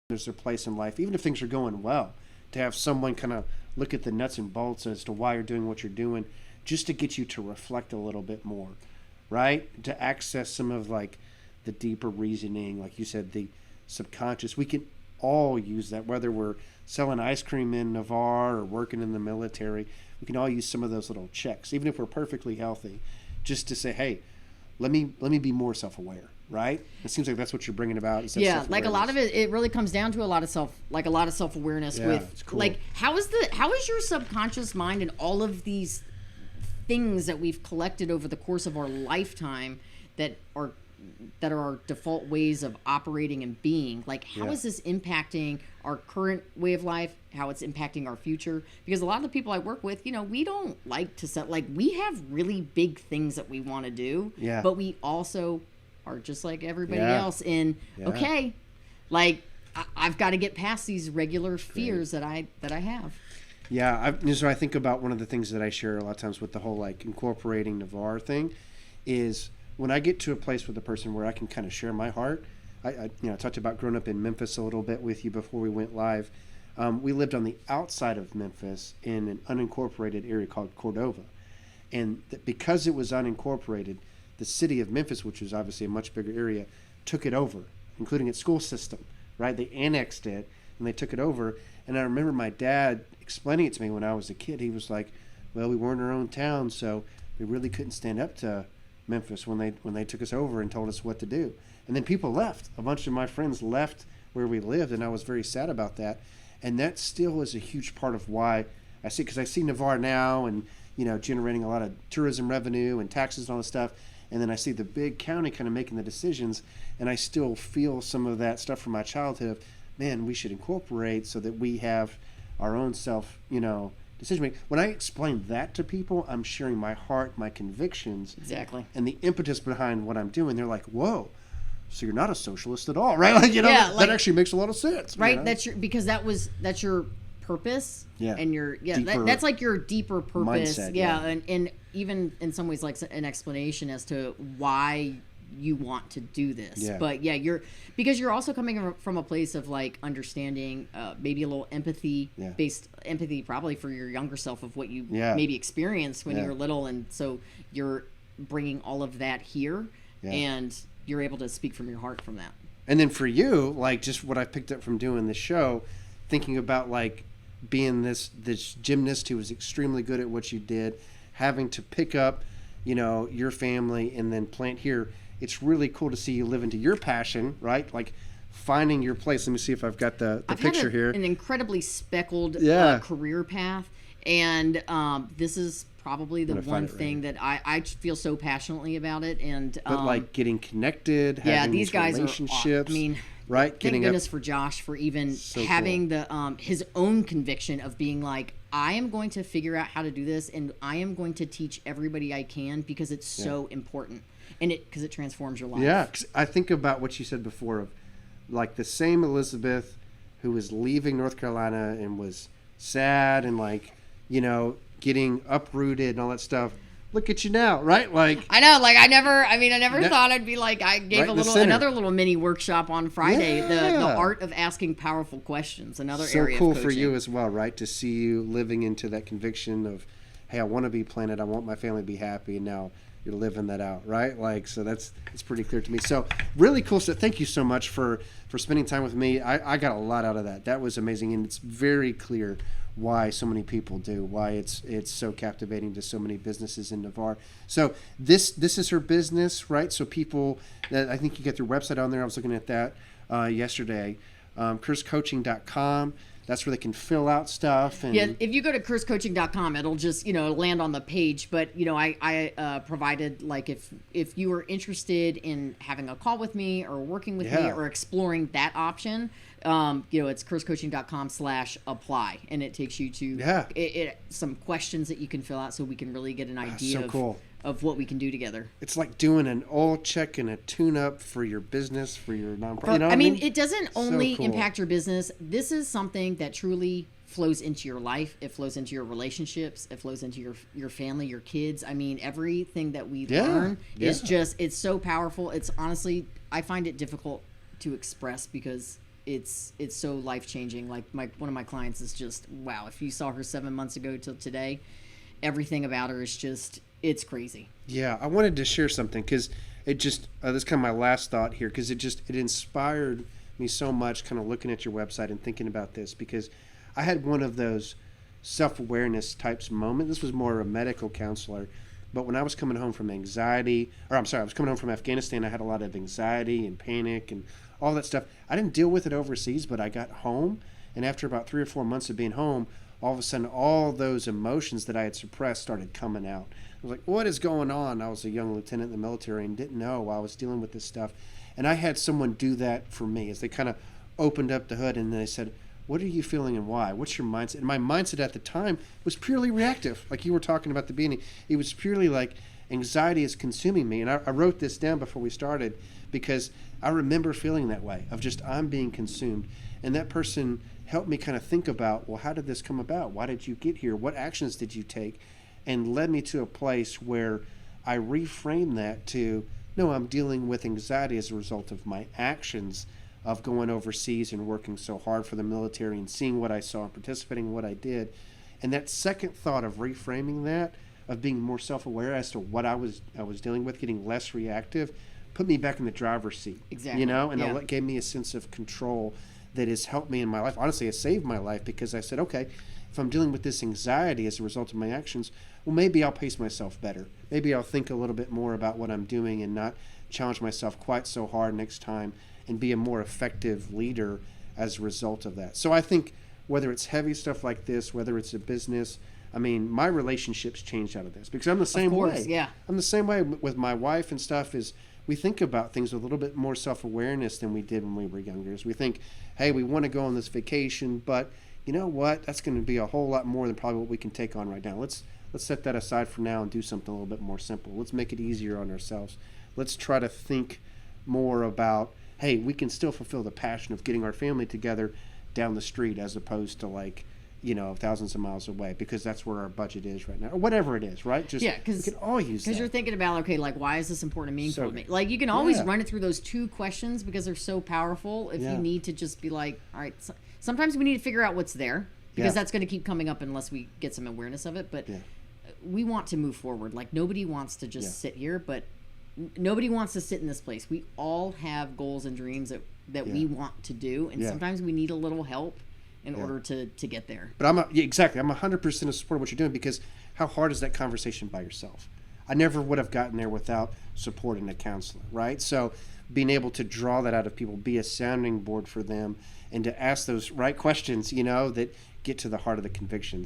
there's their place in life, even if things are going well, to have someone kind of look at the nuts and bolts as to why you're doing what you're doing, just to get you to reflect a little bit more, right? To access some of like the deeper reasoning, like you said, the subconscious. We can all use that, whether we're selling ice cream in Navarre or working in the military. We can all use some of those little checks, even if we're perfectly healthy, just to say, hey, let me be more self-aware, right? It seems like that's what you're bringing about. Is that Yeah, like a lot of it really comes down to a lot of self-awareness. Yeah, with it's cool. like how is your subconscious mind and all of these things that we've collected over the course of our lifetime that are our default ways of operating and being, like how is this impacting our current way of life, how it's impacting our future? Because a lot of the people I work with, we don't like to set, like, we have really big things that we want to do, but we also are just like everybody else in okay, like I've got to get past these regular fears that I have. So I think about one of the things that I share a lot of times with the whole like incorporating Navarre thing is when I get to a place with a person where I can kind of share my heart. I talked about growing up in Memphis a little bit with you before we went live. We lived on the outside of Memphis in an unincorporated area called Cordova. And because it was unincorporated, the city of Memphis, which was obviously a much bigger area, took it over, including its school system, right? They annexed it and they took it over. And I remember my dad explaining it to me when I was a kid. He was like, well, we weren't our own town, so we really couldn't stand up to Memphis when they took us over and told us what to do. And then people left. A bunch of my friends left where we lived, and I was very sad about that. And that still is a huge part of why I see, because I see Navarre now and, generating a lot of tourism revenue and taxes and all this stuff. And then I see the big county kind of making the decisions, and I still feel some of that stuff from my childhood. Man, we should incorporate so that we have our own self, decision making. When I explain that to people, I'm sharing my heart, my convictions, exactly, and the impetus behind what I'm doing. They're like, "Whoa, so you're not a socialist at all, right?" That actually makes a lot of sense, right? That's your purpose, and that's like your deeper purpose, mindset, and even in some ways like an explanation as to why you want to do this. But because you're also coming from a place of like understanding, maybe a little based empathy probably for your younger self of what you maybe experienced when you were little, and so you're bringing all of that here, and you're able to speak from your heart from that. And then for you, like just what I picked up from doing this show, thinking about like being this gymnast who was extremely good at what you did, having to pick up your family and then plant here. It's really cool to see you live into your passion, right? Like finding your place. Let me see if I've got the picture here. An incredibly speckled career path, and this is probably the one thing that I feel so passionately about it. And but like getting connected, having these guys relationships. I mean, right? Thank goodness for Josh for even having the his own conviction of being like, I am going to figure out how to do this, and I am going to teach everybody I can because it's so important. And because it transforms your life. Yeah, 'cause I think about what you said before of like the same Elizabeth who was leaving North Carolina and was sad and like, getting uprooted and all that stuff. Look at you now, right? Like I know, like I never thought I'd be like, I gave another little mini workshop on Friday, the art of asking powerful questions, another area of coaching. So cool for you as well, right? To see you living into that conviction of, hey, I want to be planted, I want my family to be happy, and now you're living that out, right? Like, so it's pretty clear to me. So really cool stuff. Thank you so much for spending time with me. I got a lot out of that. That was amazing, and it's very clear why so many people do, why it's so captivating to so many businesses in Navarre. So this is her business, right? So people, I think you get their website on there. I was looking at that yesterday, KersCoaching.com. That's where they can fill out stuff. And if you go to KersCoaching.com, it'll just land on the page. But I provided, like, if you are interested in having a call with me or working with me or exploring that option, it's KersCoaching.com/apply, and it takes you to some questions that you can fill out so we can really get an idea of what we can do together. It's like doing an oil check and a tune-up for your business, for your nonprofit. It doesn't only impact your business. This is something that truly flows into your life. It flows into your relationships. It flows into your family, your kids. I mean, everything that we learn is it's so powerful. It's honestly, I find it difficult to express because it's so life changing. Like one of my clients is just wow. If you saw her 7 months ago till today, everything about her is just it's crazy. Yeah, I wanted to share something because it just this is kind of my last thought here because it inspired me so much kind of looking at your website and thinking about this because I had one of those self-awareness types moment. This was more a medical counselor, but when I was coming home from anxiety, or I'm sorry, I was coming home from Afghanistan, I had a lot of anxiety and panic and all that stuff. I didn't deal with it overseas, but I got home, and after about 3 or 4 months of being home, all of a sudden all those emotions that I had suppressed started coming out. I was like, what is going on? I was a young lieutenant in the military and didn't know I was dealing with this stuff. And I had someone do that for me as they kind of opened up the hood and they said, what are you feeling and why? What's your mindset? And my mindset at the time was purely reactive, like you were talking about at the beginning. It was purely like anxiety is consuming me. And I wrote this down before we started because I remember feeling that way of just I'm being consumed. And that person helped me kind of think about, well, how did this come about? Why did you get here? What actions did you take? And led me to a place where I reframed that to, no, I'm dealing with anxiety as a result of my actions of going overseas and working so hard for the military and seeing what I saw and participating in what I did. And that second thought of reframing that, of being more self-aware as to what I was dealing with, getting less reactive, put me back in the driver's seat. Exactly. You know, and Yeah. it gave me a sense of control that has helped me in my life. Honestly, it saved my life because I said, okay, if I'm dealing with this anxiety as a result of my actions, well, maybe I'll pace myself better. Maybe I'll think a little bit more about what I'm doing and not challenge myself quite so hard next time and be a more effective leader as a result of that. So I think whether it's heavy stuff like this, whether it's a business, I mean, my relationships changed out of this because I'm the same course, way. yeah. I'm the same way with my wife and stuff is we think about things with a little bit more self-awareness than we did when we were younger. As we think, hey, we want to go on this vacation, but you know what? That's going to be a whole lot more than probably what we can take on right now. Let's set that aside for now and do something a little bit more simple. Let's make it easier on ourselves. Let's try to think more about, hey, we can still fulfill the passion of getting our family together down the street as opposed to like, you know, thousands of miles away because that's where our budget is right now or whatever it is, right? Just Yeah, we can all use that. because you're thinking about okay, like why is this important and meaningful So to me? good. Like you can always Yeah. run it through those two questions because they're so powerful. If Yeah. you need to just be like, all right, sometimes we need to figure out what's there because Yeah. that's going to keep coming up unless we get some awareness of it. But Yeah. we want to move forward. Like nobody wants to just sit here, but nobody wants to sit in this place. We all have goals and dreams that we want to do, and Yeah. sometimes we need a little help in Yeah. order to get there. But exactly. I'm 100% in support of what you're doing because how hard is that conversation by yourself? I never would have gotten there without support and a counselor, right? So being able to draw that out of people, be a sounding board for them, and to ask those right questions, you know, that get to the heart of the convictions.